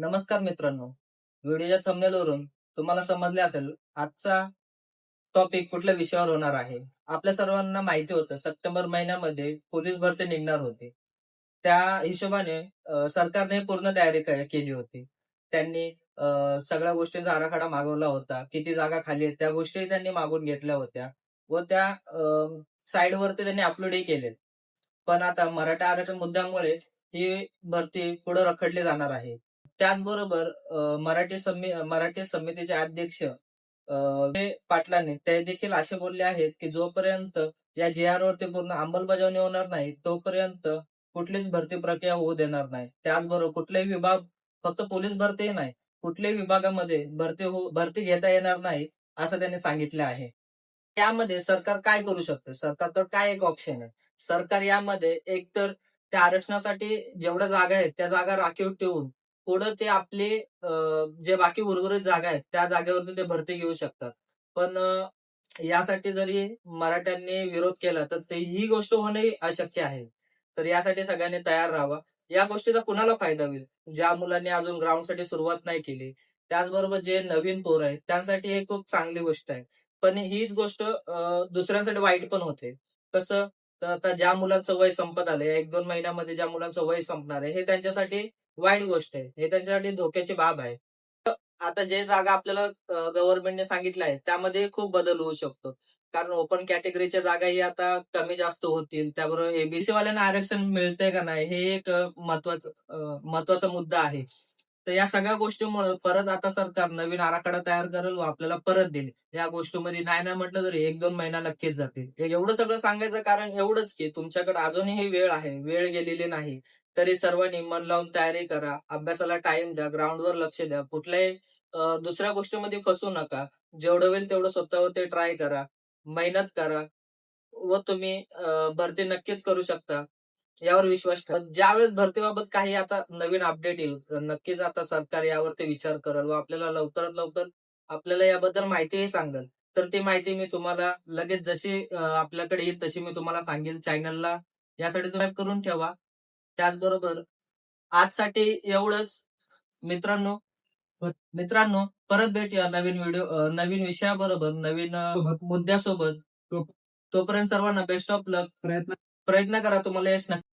नमस्कार मित्रांनो. व्हिडिओच्या थंबनेलवरून तुम्हाला समजले असेल आजचा टॉपिक कुठल्या विषयावर होणार आहे. आपल्या सर्वांना माहिती होतं सप्टेंबर महिन्यामध्ये पोलीस भरती निघणार होती. त्या हिशोबाने सरकारने पूर्ण तयारी केली होती. त्यांनी सगळ्या गोष्टींचा आराखडा मागवला होता. किती जागा खाली आहेत त्या गोष्टीही त्यांनी मागून घेतल्या होत्या व त्या साईडवरती त्यांनी अपलोडही केलेत. पण आता मराठा आरक्षण मुद्द्यामुळे ही भरती पुढे रखडली जाणार आहे. त्याचबरोबर मराठी समितीचे अध्यक्ष पाटलांनी ते देखील असे बोलले आहेत की जोपर्यंत या जी.आर. वरती पूर्ण अंमलबजावणी होणार नाही तोपर्यंत कुठलीच भरती प्रक्रिया होऊ देणार नाही. त्याचबरोबर कुठलाही विभाग, फक्त पोलीस भरती नाही, कुठल्याही विभागामध्ये भरती घेता येणार नाही असं त्यांनी सांगितले आहे. त्यामध्ये सरकार काय करू शकतं? सरकारकडे काय एक ऑप्शन आहे. सरकार यामध्ये एकतर त्या आरक्षणासाठी जेवढ्या जागा आहेत त्या जागा राखीव ठेवून पुढे ते आपले जे बाकी उर्वरित जागा आहेत त्या जागेवरती ते भरती घेऊ शकतात. पण यासाठी जरी मराठ्यांनी विरोध केला तर ही गोष्ट होणे अशक्य आहे. तर यासाठी सगळ्यांनी तयार राहावं. या गोष्टीचा कुणाला फायदा होईल? ज्या मुलांनी अजून ग्राउंडसाठी सुरुवात नाही केली. त्याचबरोबर जे नवीन पोरं आहेत त्यांसाठी हे खूप चांगली गोष्ट आहे. पण हीच गोष्ट दुसऱ्यांसाठी वाईट पण होते. कसं? तर आता ज्या मुलांचं वय संपत आलंय, 1-2 महिन्यामध्ये ज्या मुलांचं वय संपणार आहे, हे त्यांच्यासाठी वाईट गोष्ट आहे. हे त्यांच्यासाठी धोक्याची बाब आहे. आता जे जागा आपल्याला गव्हर्नमेंटने सांगितल्या आहेत, त्यामध्ये खूप बदल होऊ शकतो. कारण ओपन कॅटेगरीच्या जागाही आता कमी जास्त होतील. त्याबरोबर एबीसी वाल्यांना आरक्षण मिळतंय का नाही, हे एक महत्वाचा मुद्दा आहे. तर या सगळ्या गोष्टीमुळे परत आता सरकार नवीन आराखडा तयार करेल व आपल्याला परत देईल. या गोष्टीमध्ये नाही नाही म्हटलं तरी 1-2 महिना नक्कीच जातील. एवढं सगळं सांगायचं कारण एवढंच की तुमच्याकडे अजूनही वेळ आहे. वेळ गेलेली नाही. तरी सर्वांनी मन लावून तयारी करा. अभ्यासाला टाईम द्या. ग्राउंडवर लक्ष द्या. कुठल्याही दुसऱ्या गोष्टीमध्ये फसू नका. जेवढं होईल तेवढं स्वतःवरती ट्राय करा. मेहनत करा व तुम्ही भरती नक्कीच करू शकता. यावर विश्वास ठेवा. ज्यावेळेस भरतीबाबत काही आता नवीन अपडेट येईल, तर नक्कीच आता सरकार यावरती विचार करेल व आपल्याला लवकरात लवकर आपल्याला याबद्दल माहितीही सांगेल. तर ती माहिती मी तुम्हाला लगेच जशी आपल्याकडे येईल तशी मी तुम्हाला सांगेल. चॅनलला यासाठी सबस्क्राईब करून ठेवा. त्याचबरोबर आजसाठी एवढंच. मित्रांनो मित्रांनो परत भेटूया नवीन विषयाबरोबर, नवीन मुद्द्यासोबत. तोपर्यंत सर्वांना बेस्ट ऑफ लक. प्रयत्न करा, तुम्हाला यश नक्की